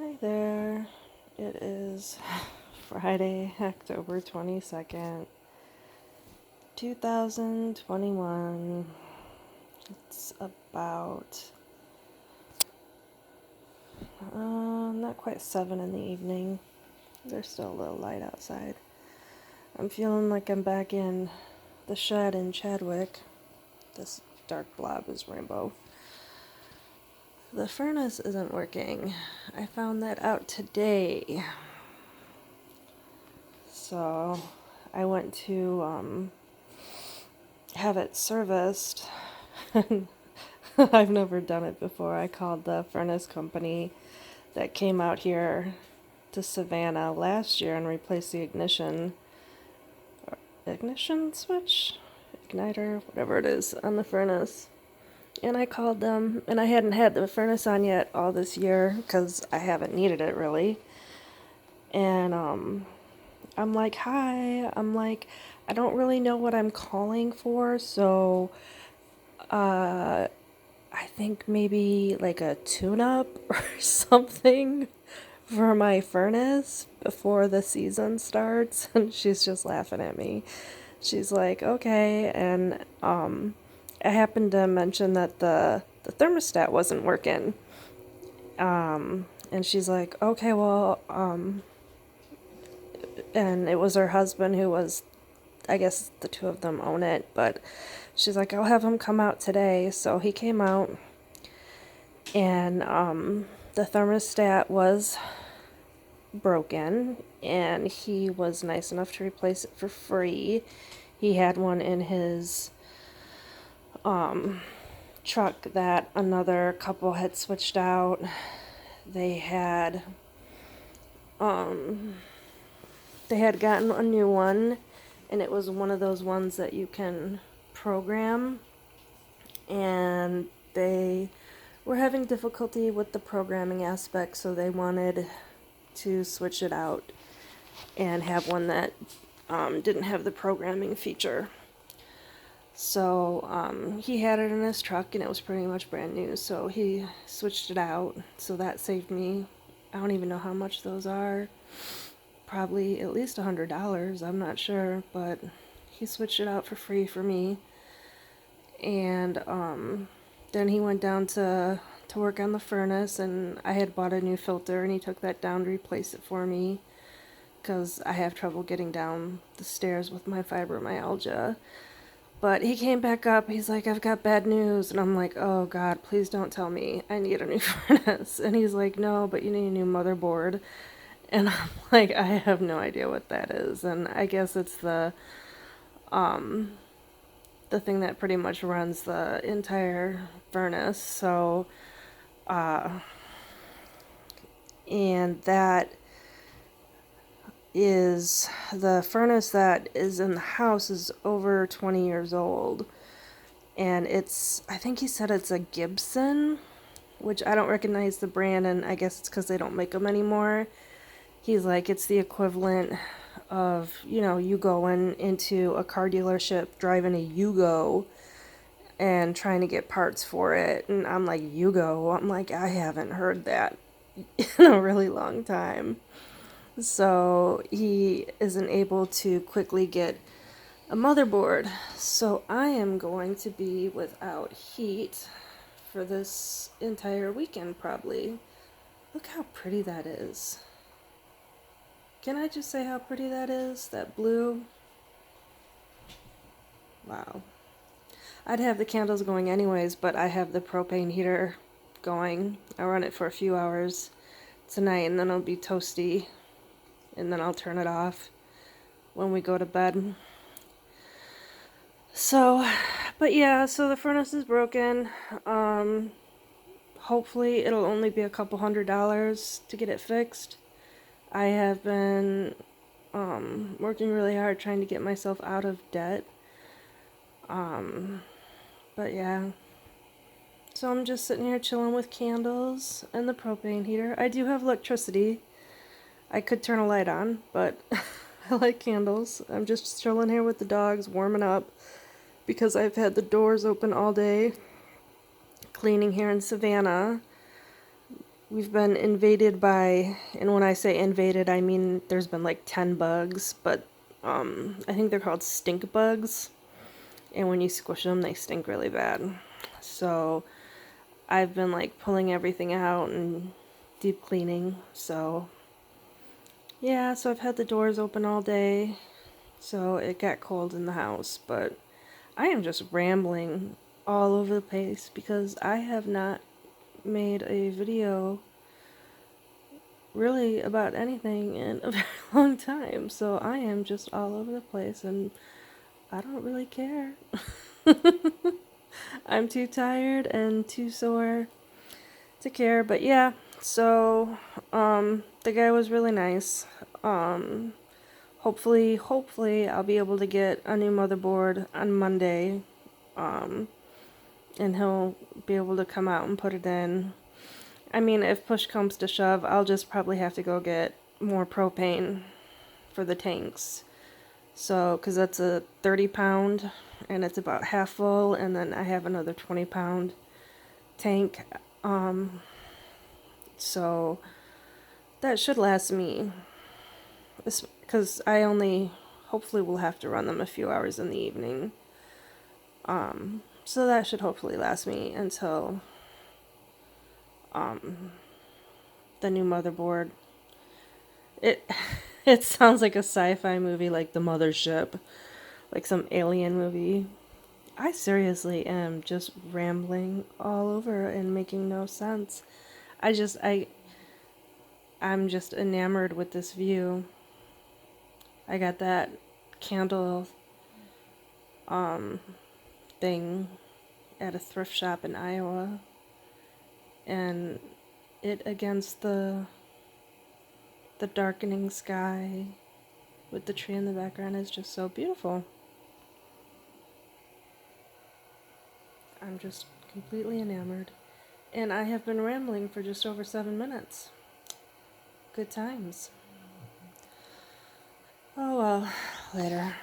Hi there. It is Friday, October 22nd, 2021. It's about not quite 7 in the evening. There's still a little light outside. I'm feeling like I'm back in the shed in Chadwick. This dark blob is rainbow. The furnace isn't working. I found that out today. So I went to have it serviced. I've never done it before. I called the furnace company that came out here to Savanna last year and replaced the ignition switch, igniter, whatever it is, on the furnace. And I called them, and I hadn't had the furnace on yet all this year because I haven't needed it really. And I'm like, hi. I'm like, I don't really know what I'm calling for, so I think maybe like a tune-up or something for my furnace before the season starts. And she's just laughing at me. She's like, okay. And I happened to mention that the thermostat wasn't working. And she's like, okay, well, and it was her husband who was, I guess the two of them own it, but she's like, I'll have him come out today. So he came out, and the thermostat was broken, and he was nice enough to replace it for free. He had one in his truck that another couple had switched out. They had gotten a new one, and it was one of those ones that you can program, and they were having difficulty with the programming aspect, so they wanted to switch it out and have one that didn't have the programming feature. So he had it in his truck, and it was pretty much brand new, so he switched it out. So that saved me, I don't even know how much those are, probably at least $100, I'm not sure, but he switched it out for free for me. And then he went down to work on the furnace, and I had bought a new filter, and he took that down to replace it for me because I have trouble getting down the stairs with my fibromyalgia. But he came back up, he's like, I've got bad news. And I'm like, oh God, please don't tell me I need a new furnace. And he's like, no, but you need a new motherboard. And I'm like, I have no idea what that is. And I guess it's the thing that pretty much runs the entire furnace. So, and that is the furnace that is in the house is over 20 years old. And I think he said it's a Gibson, which I don't recognize the brand, and I guess it's because they don't make them anymore. He's like, it's the equivalent of, you going into a car dealership, driving a Yugo, and trying to get parts for it. And I'm like, Yugo? I'm like, I haven't heard that in a really long time. So he isn't able to quickly get a motherboard. So I am going to be without heat for this entire weekend, probably. Look how pretty that is. Can I just say how pretty that is? That blue? Wow. I'd have the candles going anyways, but I have the propane heater going. I run it for a few hours tonight, and then it'll be toasty, and then I'll turn it off when we go to bed. So, but yeah, so the furnace is broken. Hopefully it'll only be a couple $100 to get it fixed. I have been working really hard trying to get myself out of debt. But yeah. So I'm just sitting here chilling with candles and the propane heater. I do have electricity. I could turn a light on, but I like candles. I'm just chilling here with the dogs, warming up, because I've had the doors open all day, cleaning here in Savanna. we've been invaded by, and when I say invaded, I mean there's been like 10 bugs, but I think they're called stink bugs, and when you squish them, they stink really bad. So I've been like pulling everything out and deep cleaning, so yeah, so I've had the doors open all day, so it got cold in the house, but I am just rambling all over the place because I have not made a video really about anything in a very long time, so I am just all over the place and I don't really care. I'm too tired and too sore to care, but yeah, so the guy was really nice. Hopefully I'll be able to get a new motherboard on Monday. And he'll be able to come out and put it in. I mean, if push comes to shove, I'll just probably have to go get more propane for the tanks. So, because that's a 30-pound, and it's about half full, and then I have another 20-pound tank. So, that should last me, because I only, hopefully will have to run them a few hours in the evening. So that should hopefully last me until the new motherboard. It sounds like a sci-fi movie, like The Mothership, like some alien movie. I seriously am just rambling all over and making no sense. I'm just enamored with this view. I got that candle thing at a thrift shop in Iowa, and it against the darkening sky with the tree in the background is just so beautiful. I'm just completely enamored. And I have been rambling for just over 7 minutes. Good times. Oh well, later.